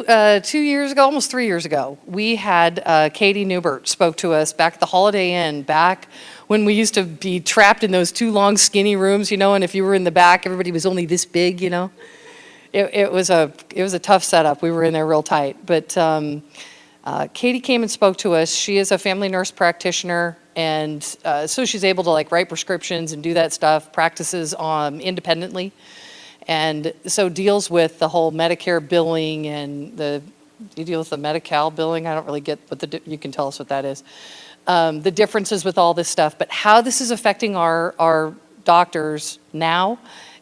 2 years ago, almost 3 years ago, we had Katie Newbert spoke to us back at the Holiday Inn, back when we used to be trapped in those two long skinny rooms, you know, and if you were in the back, everybody was only this big, you know. It was a tough setup. We were in there real tight. But Katie came and spoke to us. She is a family nurse practitioner, and so she's able to like write prescriptions and do that stuff, practices independently. And so deals with the whole Medicare billing and you deal with the Medi-Cal billing. I don't really get what you can tell us what that is. The differences with all this stuff, but how this is affecting our doctors now,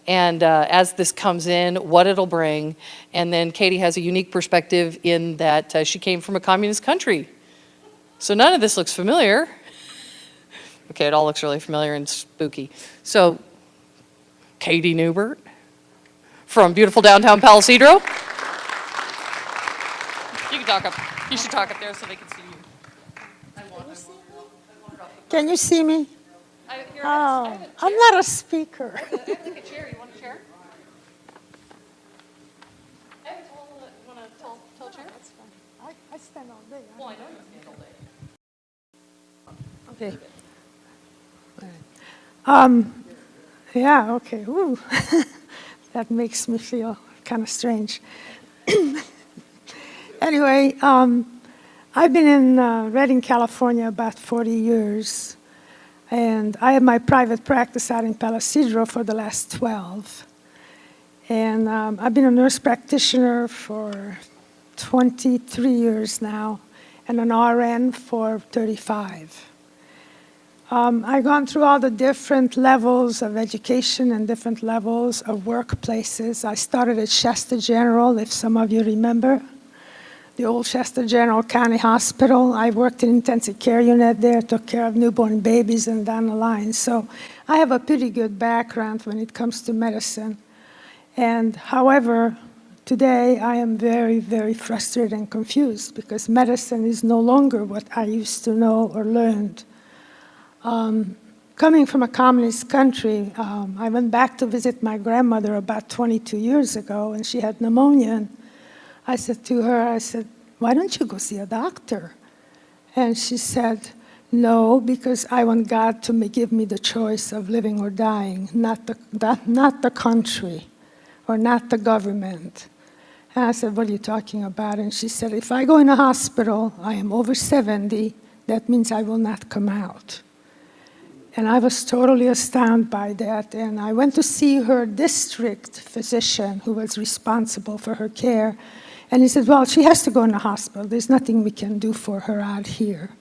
and as this comes in, what it'll bring. And then Katie has a unique perspective in that she came from a communist country. So none of this looks familiar. Okay, it all looks really familiar and spooky. So, Katie Newbert from beautiful downtown Palo Cedro. You can talk up. You should talk up there so they can see you. Can you see me? Oh, I'm not a speaker. I have like a chair. You want a chair? I have a tall chair? That's fine. I stand all day. Well, I know you stand all day. Okay. Yeah, okay. Ooh. That makes me feel kind of strange. Anyway, I've been in Redding, California about 40 years. And I have my private practice out in Palo Cedro for the last 12. And I've been a nurse practitioner for 23 years now, and an RN for 35. I've gone through all the different levels of education and different levels of workplaces. I started at Shasta General, if some of you remember, the old Shasta General County Hospital. I worked in intensive care unit there, took care of newborn babies and down the line. So I have a pretty good background when it comes to medicine. And however, today I am very, very frustrated and confused because medicine is no longer what I used to know or learned. Coming from a communist country, I went back to visit my grandmother about 22 years ago, and she had pneumonia. And I said to her, why don't you go see a doctor? And she said, no, because I want God to give me the choice of living or dying, not the country or not the government. And I said, what are you talking about? And she said, if I go in a hospital, I am over 70, that means I will not come out. And I was totally astounded by that. And I went to see her district physician who was responsible for her care. And he said, well, she has to go in the hospital. There's nothing we can do for her out here.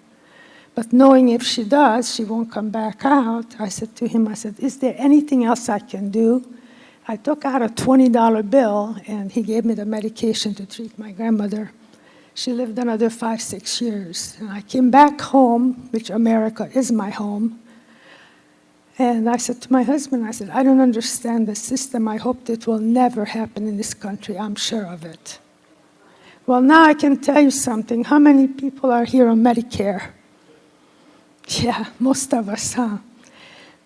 But knowing if she does, she won't come back out, I said to him, is there anything else I can do? I took out a $20 bill, and he gave me the medication to treat my grandmother. She lived another 5, 6 years. And I came back home, which America is my home. And I said to my husband, I don't understand the system. I hope it will never happen in this country. I'm sure of it. Well, now I can tell you something. How many people are here on Medicare? Yeah, most of us, huh?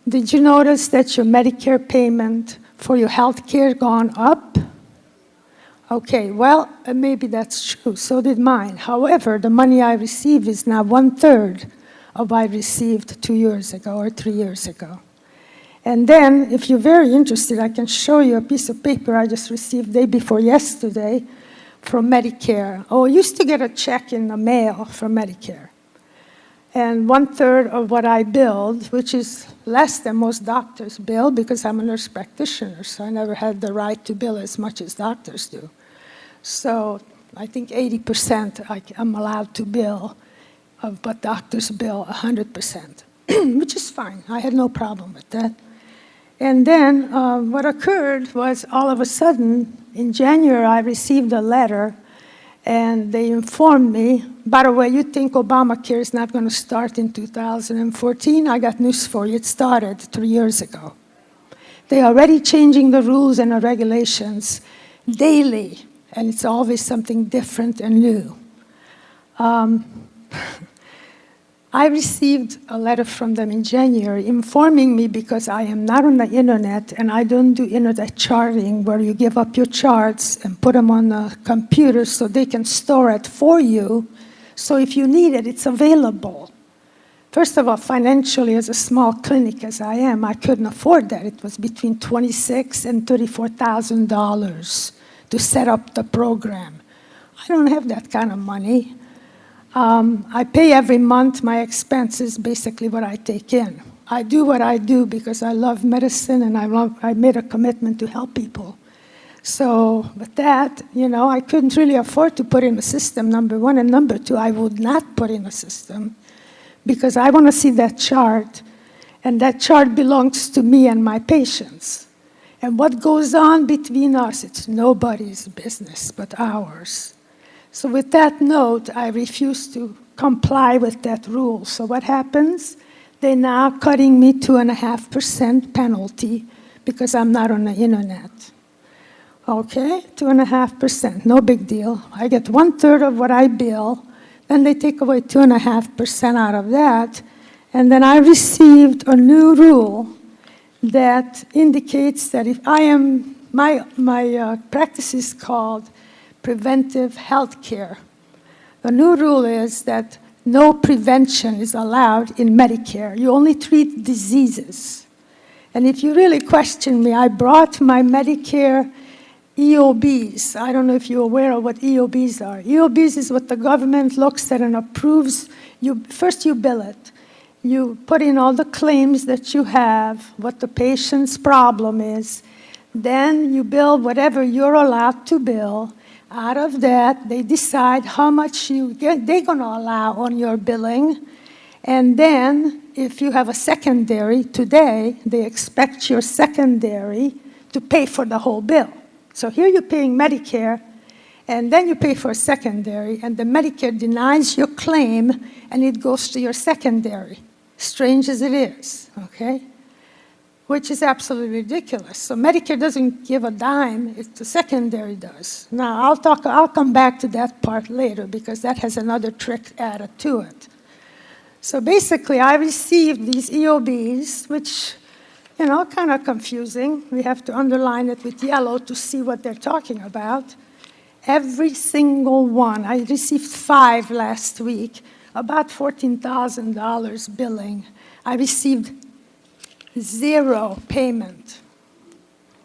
Did you notice that your Medicare payment for your health care gone up? Okay, well, maybe that's true. So did mine. However, the money I received is now 1/3 of what I received 2 years ago or 3 years ago. And then, if you're very interested, I can show you a piece of paper I just received day before yesterday from Medicare. Oh, I used to get a check in the mail from Medicare. And 1/3 of what I billed, which is less than most doctors bill because I'm a nurse practitioner, so I never had the right to bill as much as doctors do. So I think 80% I'm allowed to bill of what doctors bill 100%, which is fine. I had no problem with that. And then what occurred was all of a sudden, in January, I received a letter, and they informed me, by the way, you think Obamacare is not going to start in 2014? I got news for you. It started 3 years ago. They're already changing the rules and the regulations daily, and it's always something different and new. I received a letter from them in January informing me, because I am not on the internet and I don't do internet charting where you give up your charts and put them on the computer so they can store it for you. So if you need it, it's available. First of all, financially, as a small clinic as I am, I couldn't afford that. It was between $26,000 and $34,000 to set up the program. I don't have that kind of money. I pay every month my expenses, basically what I take in. I do what I do because I love medicine and I made a commitment to help people. So with that, I couldn't really afford to put in a system, number one. And number two, I would not put in a system because I want to see that chart. And that chart belongs to me and my patients. And what goes on between us, it's nobody's business but ours. So with that note, I refuse to comply with that rule. So what happens? They're now cutting me 2.5% penalty because I'm not on the internet. Okay, 2.5%, no big deal. I get 1/3 of what I bill, then they take away 2.5% out of that, and then I received a new rule that indicates that if I am, my practice is called preventive health care. The new rule is that no prevention is allowed in Medicare. You only treat diseases. And if you really question me, I brought my Medicare EOBs. I don't know if you're aware of what EOBs are. EOBs is what the government looks at and approves. First you bill it. You put in all the claims that you have, what the patient's problem is. Then you bill whatever you're allowed to bill. Out of that, they decide how much they're going to allow on your billing. And then, if you have a secondary, today, they expect your secondary to pay for the whole bill. So here you're paying Medicare, and then you pay for a secondary, and the Medicare denies your claim, and it goes to your secondary, strange as it is, okay? Which is absolutely ridiculous. So Medicare doesn't give a dime, it's the secondary does. Now, I'll come back to that part later because that has another trick added to it. So basically, I received these EOBs, which, kind of confusing. We have to underline it with yellow to see what they're talking about. Every single one. I received 5 last week, about $14,000 billing. I received 0 payment.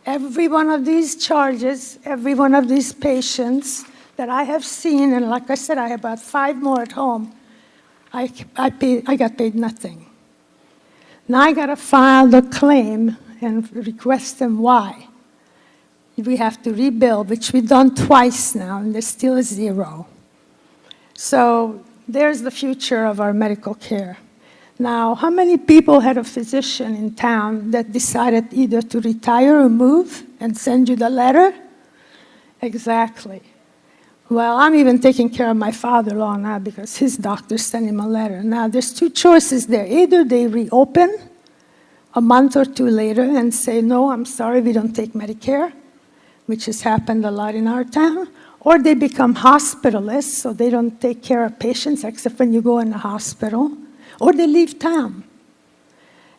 Every one of these charges, every one of these patients that I have seen, and like I said, I have about 5 more at home, I got paid nothing. Now I got to file the claim and request them why. We have to rebuild, which we've done twice now, and there's still a 0. So there's the future of our medical care. Now, how many people had a physician in town that decided either to retire or move and send you the letter? Exactly. Well, I'm even taking care of my father-in-law now because his doctor sent him a letter. Now, there's 2 choices there. Either they reopen a month or 2 later and say, no, I'm sorry, we don't take Medicare, which has happened a lot in our town, or they become hospitalists, so they don't take care of patients except when you go in the hospital, or they leave town.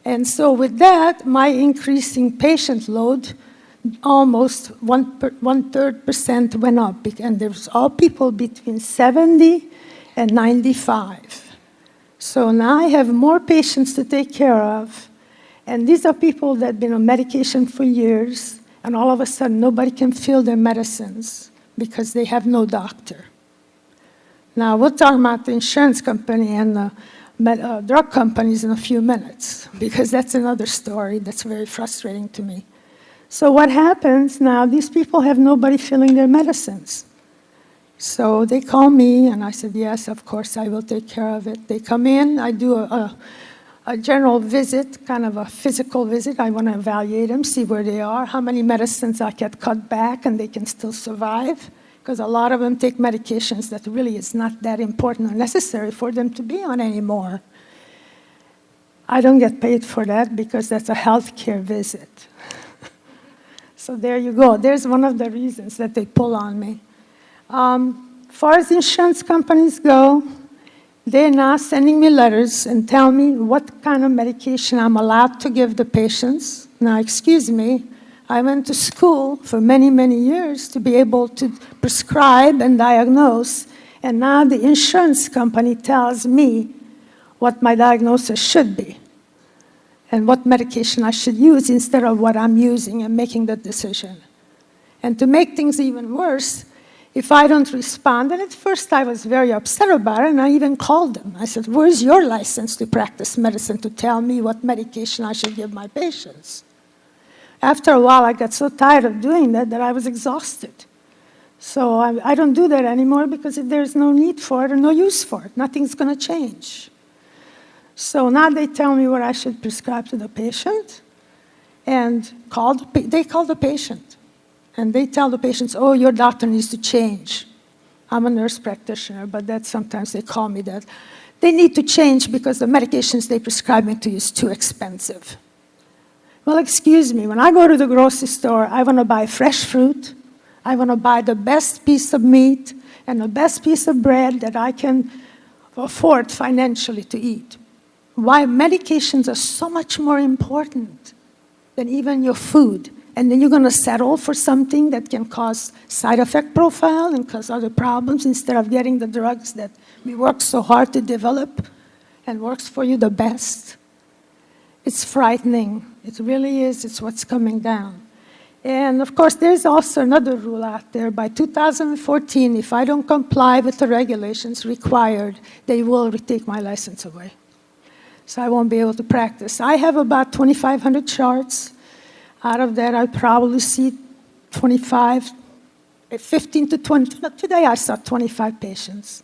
And so with that, my increasing patient load, almost 1/3% went up, and there's all people between 70 and 95. So now I have more patients to take care of, and these are people that have been on medication for years, and all of a sudden nobody can fill their medicines because they have no doctor. Now we'll talk about the insurance company and the drug companies in a few minutes, because that's another story that's very frustrating to me. So what happens now, these people have nobody filling their medicines. So they call me, and I said, yes, of course, I will take care of it. They come in, I do a general visit, kind of a physical visit. I want to evaluate them, see where they are, how many medicines I can cut back and they can still survive, because a lot of them take medications that really is not that important or necessary for them to be on anymore. I don't get paid for that because that's a health care visit. So there you go. There's one of the reasons that they pull on me. As far as insurance companies go, They're now sending me letters and tell me what kind of medication I'm allowed to give the patients. Now, excuse me, I went to school for many, many years to be able to prescribe and diagnose, and now the insurance company tells me what my diagnosis should be and what medication I should use instead of what I'm using and making the decision. And to make things even worse, if I don't respond, and at first I was very upset about it, and I even called them. I said, where's your license to practice medicine to tell me what medication I should give my patients? After a while, I got so tired of doing that I was exhausted. So I don't do that anymore because if there's no need for it or no use for it, nothing's going to change. So now they tell me what I should prescribe to the patient, and they call the patient. And they tell the patients, oh, your doctor needs to change. I'm a nurse practitioner, but sometimes they call me that. They need to change because the medications they prescribe me to is too expensive. Well, excuse me, when I go to the grocery store, I want to buy fresh fruit. I want to buy the best piece of meat and the best piece of bread that I can afford financially to eat. Why medications are so much more important than even your food. And then you're going to settle for something that can cause side effect profile and cause other problems instead of getting the drugs that we work so hard to develop and works for you the best. It's frightening. It really is. It's what's coming down. And of course, there's also another rule out there. By 2014, if I don't comply with the regulations required, they will take my license away. So I won't be able to practice. I have about 2,500 charts. Out of that, I probably see 15 to 20. Today, I saw 25 patients,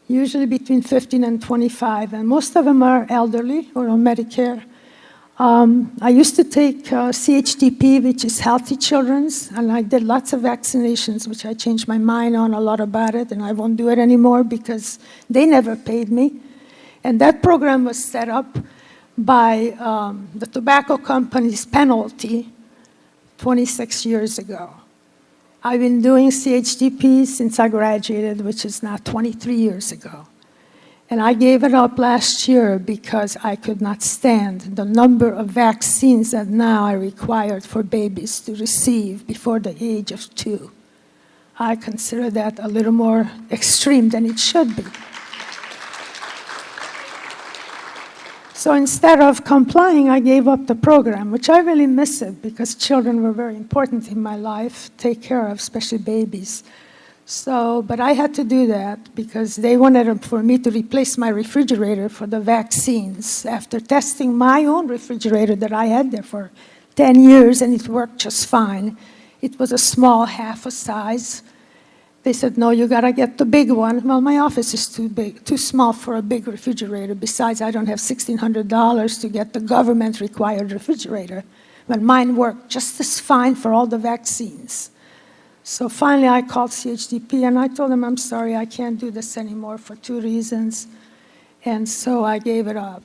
usually between 15 and 25, and most of them are elderly or on Medicare. I used to take CHDP, which is Healthy Children's, and I did lots of vaccinations, which I changed my mind on a lot about it, and I won't do it anymore because they never paid me. And that program was set up by the tobacco company's penalty 26 years ago. I've been doing CHDP since I graduated, which is now 23 years ago. And I gave it up last year because I could not stand the number of vaccines that now are required for babies to receive before the age of 2. I consider that a little more extreme than it should be. So instead of complying, I gave up the program, which I really miss it because children were very important in my life, take care of, especially babies. So, but I had to do that because they wanted for me to replace my refrigerator for the vaccines after testing my own refrigerator that I had there for 10 years, and it worked just fine. It was a small, half a size. They said, no, you gotta get the big one. Well, my office is too small for a big refrigerator. Besides, I don't have $1,600 to get the government-required refrigerator. But mine worked just as fine for all the vaccines. So finally, I called CHDP, and I told them, I'm sorry, I can't do this anymore for 2 reasons. And so I gave it up.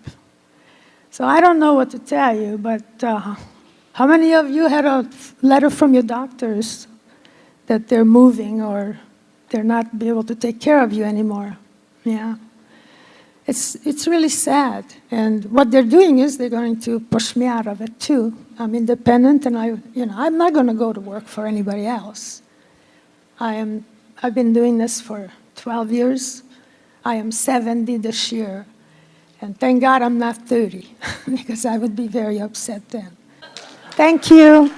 So I don't know what to tell you, but how many of you had a letter from your doctors that they're moving or they're not be able to take care of you anymore? Yeah. It's really sad. And what they're doing is they're going to push me out of it too. I'm independent, and I'm not going to go to work for anybody else. I've been doing this for 12 years. I am 70 this year. And thank God I'm not 30, because I would be very upset then. Thank you.